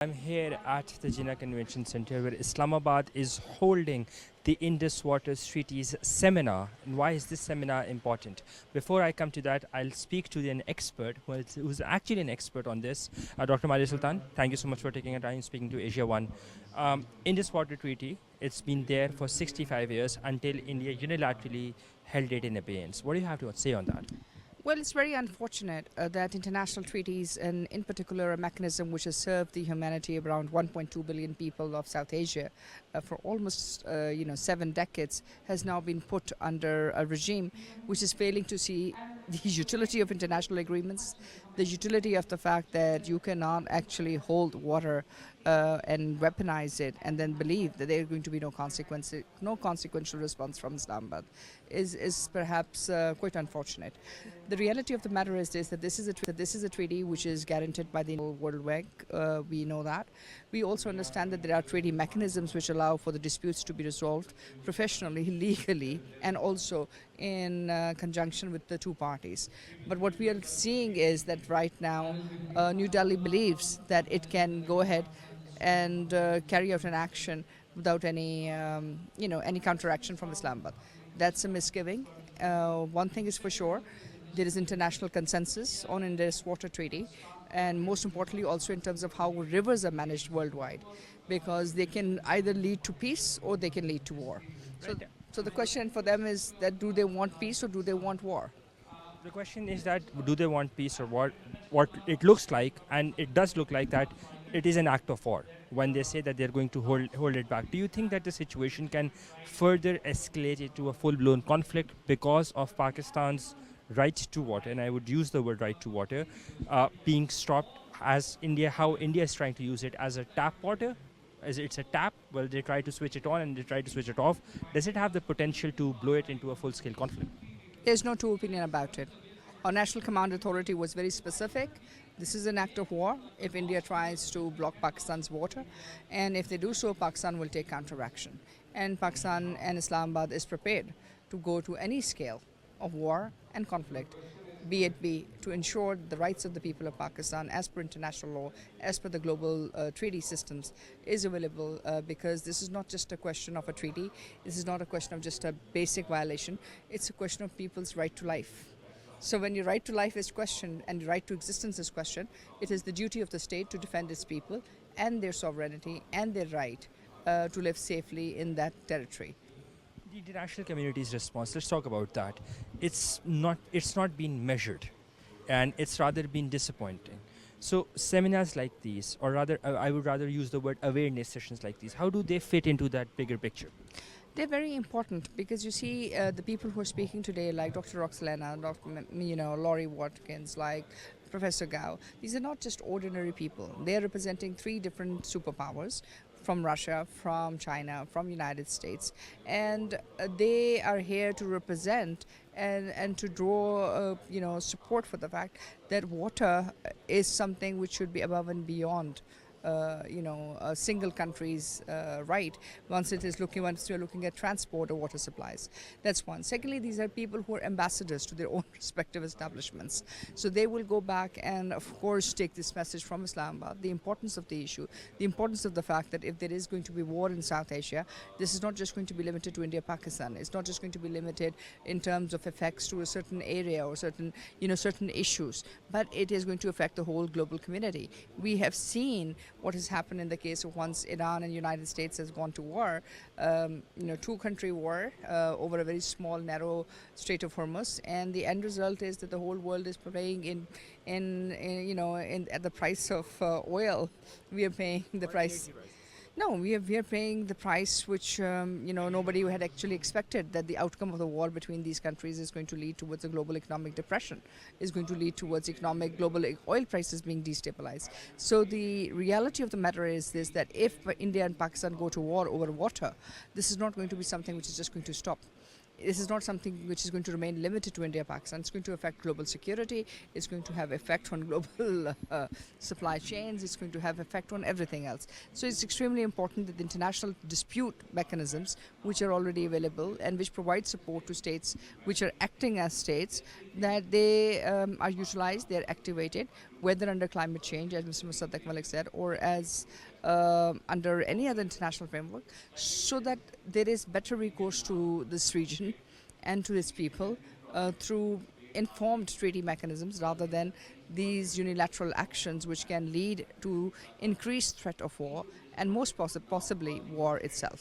I'm here at the Jinnah Convention Center where Islamabad is holding the Indus Waters Treaty's seminar. And why is this seminar important? Before I come to that, I'll speak to an expert who's actually an expert on this, Dr. Maria Sultan. Thank you so much for taking a time speaking to Asia One. Indus Water Treaty, it's been there for 65 years until India unilaterally held it in abeyance. What do you have to say on that? Well, it's very unfortunate that international treaties, and in particular a mechanism which has served the humanity of around 1.2 billion people of South Asia for almost 7 decades, has now been put under a regime which is failing to see the utility of international agreements, the utility of the fact that you cannot actually hold water and weaponize it and then believe that there are going to be no consequential response from Islamabad is perhaps quite unfortunate. The reality of the matter is this, that this is a treaty which is guaranteed by the World Bank. We know that. We also understand that there are treaty mechanisms which allow for the disputes to be resolved professionally, legally, and also in conjunction with the two parties. But what we are seeing is that right now New Delhi believes that it can go ahead and carry out an action without any counteraction from Islamabad. That's a misgiving. One thing is for sure, there is international consensus on Indus Water Treaty, and most importantly also in terms of how rivers are managed worldwide, because they can either lead to peace or they can lead to war. So the question for them is that do they want peace or do they want war? The question is that do they want peace or what it looks like, and it does look like that it is an act of war when they say that they're going to hold it back. Do you think that the situation can further escalate into a full-blown conflict because of Pakistan's right to water, and I would use the word right to water, being stopped as how India is trying to use it as a tap water? As it's a tap, well, they try to switch it on and they try to switch it off. Does it have the potential to blow it into a full-scale conflict? There's no two opinion about it. Our National Command Authority was very specific. This is an act of war if India tries to block Pakistan's water, and if they do so, Pakistan will take counteraction. And Pakistan and Islamabad is prepared to go to any scale of war and conflict, be it to ensure the rights of the people of Pakistan as per international law, as per the global treaty systems, is available, because this is not just a question of a treaty, this is not a question of just a basic violation, it's a question of people's right to life. So when your right to life is questioned and your right to existence is questioned, it is the duty of the state to defend its people and their sovereignty and their right to live safely in that territory. The international community's response, let's talk about that. It's not been measured, and it's rather been disappointing. So seminars like these, or rather I would rather use the word awareness sessions like these, how do they fit into that bigger picture? They're very important because you see the people who are speaking today, like Dr. Roxelana, Laurie Watkins, like Professor Gao. These are not just ordinary people. They are representing 3 different superpowers, from Russia, from China, from United States, and they are here to represent and to draw support for the fact that water is something which should be above and beyond a single country's right once you're looking at transport or water supplies. That's one. Secondly, these are people who are ambassadors to their own respective establishments. So they will go back and, of course, take this message from Islamabad, the importance of the issue, the importance of the fact that if there is going to be war in South Asia, this is not just going to be limited to India-Pakistan. It's not just going to be limited in terms of effects to a certain area or certain issues, but it is going to affect the whole global community. We have seen what has happened in the case of once Iran and United States has gone to war, two-country war over a very small, narrow Strait of Hormuz, and the end result is that the whole world is paying at the price of oil. We are paying the price. No, we are paying the price which nobody had actually expected, that the outcome of the war between these countries is going to lead towards a global economic depression, is going to lead towards global oil prices being destabilized. So the reality of the matter is this, that if India and Pakistan go to war over water, this is not going to be something which is just going to stop. This is not something which is going to remain limited to India-Pakistan. It's going to affect global security. It's going to have effect on global supply chains. It's going to have effect on everything else. So it's extremely important that the international dispute mechanisms, which are already available and which provide support to states which are acting as states, that they are utilized, they're activated whether under climate change, as Mr. Musaddiq Mallick said, or as under any other international framework, so that there is better recourse to this region and to its people through informed treaty mechanisms rather than these unilateral actions which can lead to increased threat of war and most possibly war itself.